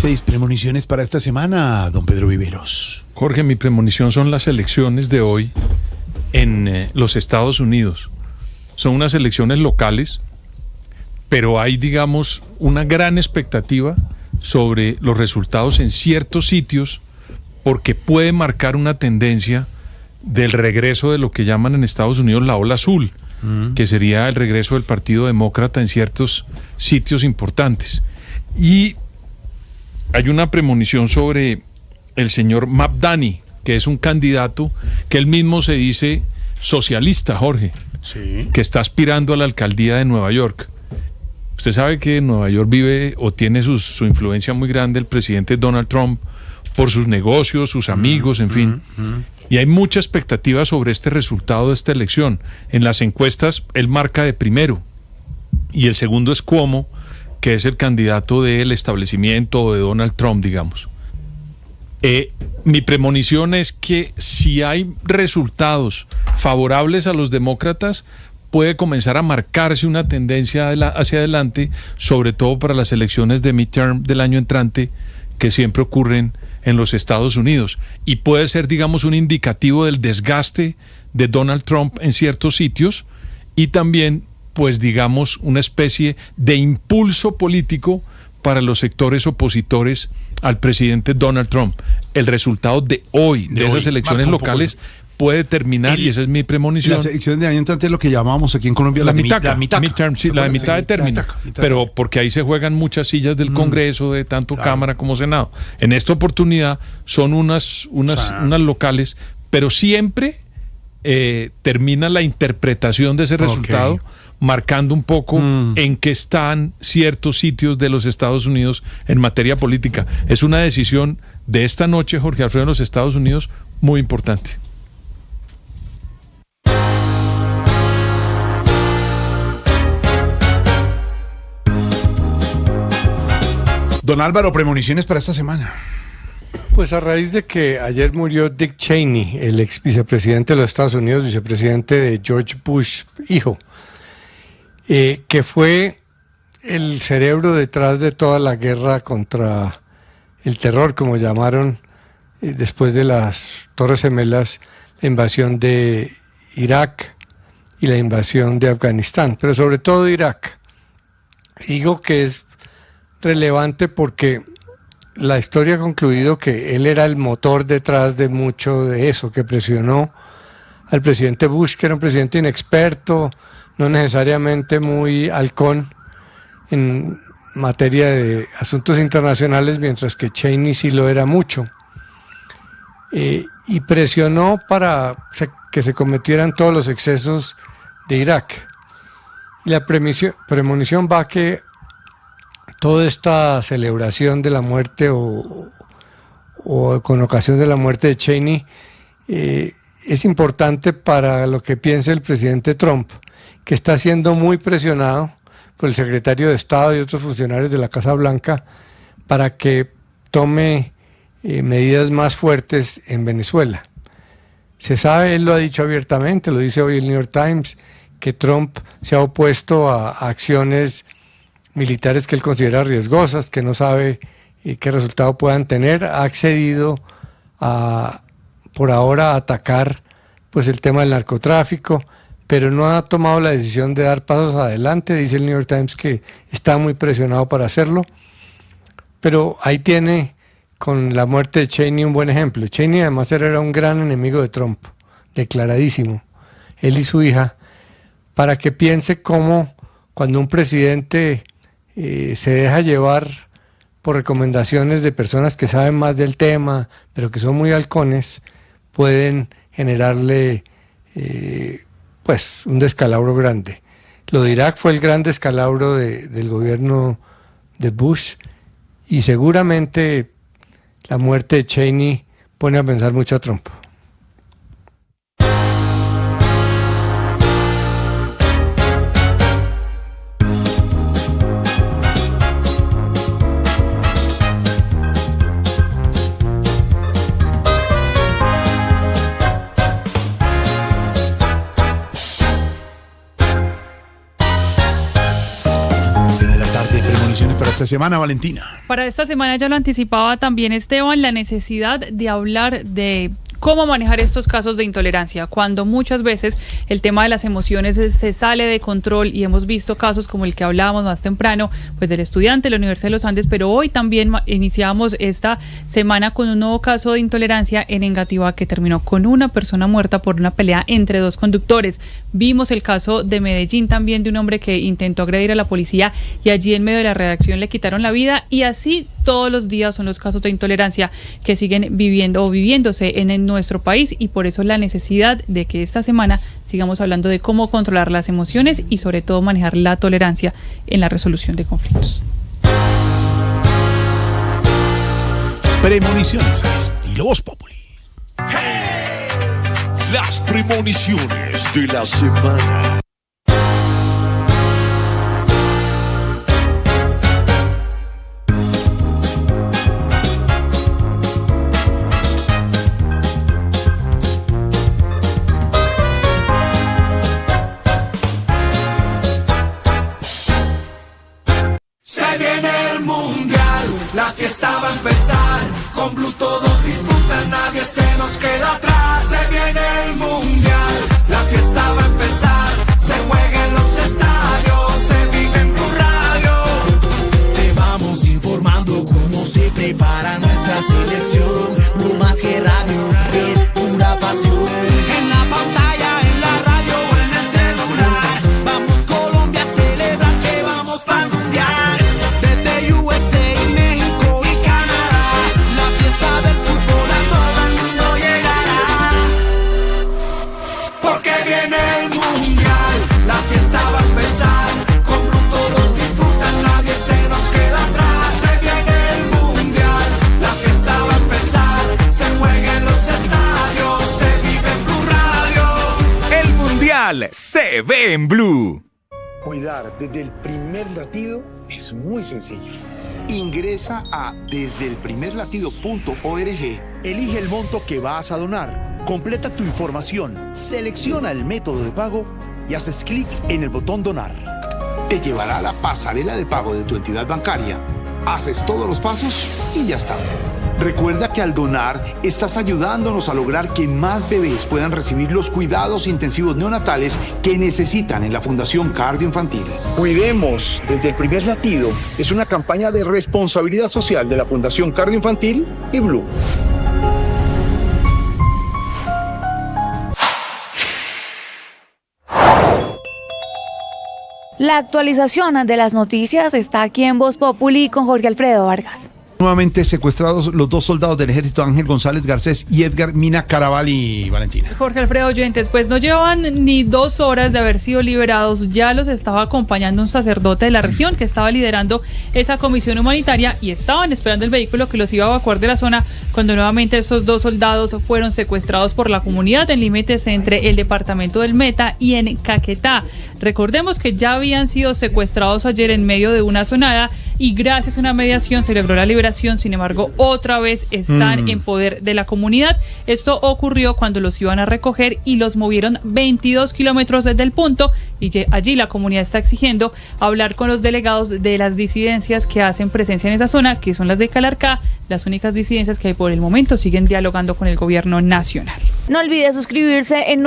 6 premoniciones para esta semana, don Pedro Viveros. Jorge, mi premonición son las elecciones de hoy en los Estados Unidos. Son unas elecciones locales, pero hay, digamos, una gran expectativa sobre los resultados en ciertos sitios porque puede marcar una tendencia del regreso de lo que llaman en Estados Unidos la ola azul, que sería el regreso del Partido Demócrata en ciertos sitios importantes. Y hay una premonición sobre el señor Mabdani, que es un candidato que él mismo se dice socialista, Jorge, Sí. que está aspirando a la alcaldía de Nueva York. Usted sabe que en Nueva York vive o tiene su influencia muy grande el presidente Donald Trump por sus negocios, sus amigos, en fin. Y hay mucha expectativa sobre este resultado de esta elección. En las encuestas, él marca de primero. Y el segundo es Cuomo, que es el candidato del establecimiento de Donald Trump, digamos. Mi premonición es que si hay resultados favorables a los demócratas, puede comenzar a marcarse una tendencia hacia adelante, sobre todo para las elecciones de midterm del año entrante, que siempre ocurren en los Estados Unidos. Y puede ser, digamos, un indicativo del desgaste de Donald Trump en ciertos sitios y también, pues, digamos, una especie de impulso político para los sectores opositores al presidente Donald Trump. El resultado de hoy, de esas elecciones locales, puede terminar, y esa es mi premonición. Las elecciones de año entrante es lo que llamamos aquí en Colombia la mitaca. Midterm, sí, la de mitad de término. Pero porque ahí se juegan muchas sillas del Congreso, de tanto Cámara como Senado. En esta oportunidad son unas locales, pero siempre termina la interpretación de ese resultado marcando un poco en qué están ciertos sitios de los Estados Unidos en materia política. Es una decisión de esta noche, Jorge Alfredo, en los Estados Unidos, muy importante. Don Álvaro, premoniciones para esta semana. Pues a raíz de que ayer murió Dick Cheney, el ex vicepresidente de los Estados Unidos, vicepresidente de George Bush, hijo, que fue el cerebro detrás de toda la guerra contra el terror, como llamaron después de las Torres Gemelas, la invasión de Irak y la invasión de Afganistán, pero sobre todo de Irak. Digo que es relevante porque la historia ha concluido que él era el motor detrás de mucho de eso, que presionó al presidente Bush, que era un presidente inexperto, no necesariamente muy halcón en materia de asuntos internacionales, mientras que Cheney sí lo era mucho. Y presionó para que se cometieran todos los excesos de Irak. Y la premonición va que toda esta celebración de la muerte o con ocasión de la muerte de Cheney es importante para lo que piensa el presidente Trump, que está siendo muy presionado por el secretario de Estado y otros funcionarios de la Casa Blanca para que tome medidas más fuertes en Venezuela. Se sabe, él lo ha dicho abiertamente, lo dice hoy el New York Times, que Trump se ha opuesto a acciones militares que él considera riesgosas, que no sabe qué resultado puedan tener. Ha accedido por ahora a atacar pues el tema del narcotráfico, pero no ha tomado la decisión de dar pasos adelante. Dice el New York Times que está muy presionado para hacerlo, pero ahí tiene con la muerte de Cheney un buen ejemplo. Cheney además era un gran enemigo de Trump, declaradísimo, él y su hija, para que piense cómo cuando un presidente se deja llevar por recomendaciones de personas que saben más del tema, pero que son muy halcones, pueden generarle pues un descalabro grande. Lo de Irak fue el gran descalabro del gobierno de Bush, y seguramente la muerte de Cheney pone a pensar mucho a Trump. esta semana, Valentina? Para esta semana, ya lo anticipaba también Esteban, la necesidad de hablar de cómo manejar estos casos de intolerancia, cuando muchas veces el tema de las emociones se sale de control, y hemos visto casos como el que hablábamos más temprano, pues del estudiante de la Universidad de los Andes, pero hoy también iniciamos esta semana con un nuevo caso de intolerancia en Engativá que terminó con una persona muerta por una pelea entre dos conductores. Vimos el caso de Medellín también, de un hombre que intentó agredir a la policía y allí en medio de la redacción le quitaron la vida, y así todos los días son los casos de intolerancia que siguen viviendo o viviéndose en nuestro país, y por eso la necesidad de que esta semana sigamos hablando de cómo controlar las emociones y sobre todo manejar la tolerancia en la resolución de conflictos. Premoniciones al estilo Voz Populi. ¡Hey! Las premoniciones de la semana. La fiesta va a empezar, con Blue todos disfrutan, nadie se nos queda atrás. Se viene el mundial, la fiesta va a empezar, se juega en los estadios, se vive en Blue Radio. Te vamos informando cómo se prepara nuestra selección. Blue más que radio, es pura pasión. En la pantalla, en la radio o en el celular, vamos Colombia a celebrar que vamos para el mundial. Desde USA, se ve en Blue. Cuidar desde el primer latido es muy sencillo. Ingresa a desdelprimerlatido.org, elige el monto que vas a donar, completa tu información, selecciona el método de pago y haces clic en el botón donar. Te llevará a la pasarela de pago de tu entidad bancaria, haces todos los pasos y ya está. Recuerda que al donar estás ayudándonos a lograr que más bebés puedan recibir los cuidados intensivos neonatales que necesitan en la Fundación Cardioinfantil. Cuidemos desde el primer latido es una campaña de responsabilidad social de la Fundación Cardioinfantil y Blue. La actualización de las noticias está aquí en Voz Populi con Jorge Alfredo Vargas. Nuevamente secuestrados los dos soldados del ejército, Ángel González Garcés y Edgar Mina Carabalí, Valentina. Jorge Alfredo, oyentes, pues no llevan ni 2 horas de haber sido liberados, ya los estaba acompañando un sacerdote de la región que estaba liderando esa comisión humanitaria y estaban esperando el vehículo que los iba a evacuar de la zona cuando nuevamente estos 2 soldados fueron secuestrados por la comunidad en límites entre el departamento del Meta y en Caquetá. Recordemos que ya habían sido secuestrados ayer en medio de una zonada y gracias a una mediación se logró la liberación. Sin embargo, otra vez están en poder de la comunidad. Esto ocurrió cuando los iban a recoger y los movieron 22 kilómetros desde el punto, y allí la comunidad está exigiendo hablar con los delegados de las disidencias que hacen presencia en esa zona, que son las de Calarcá, las únicas disidencias que por el momento siguen dialogando con el gobierno nacional. No olvide suscribirse en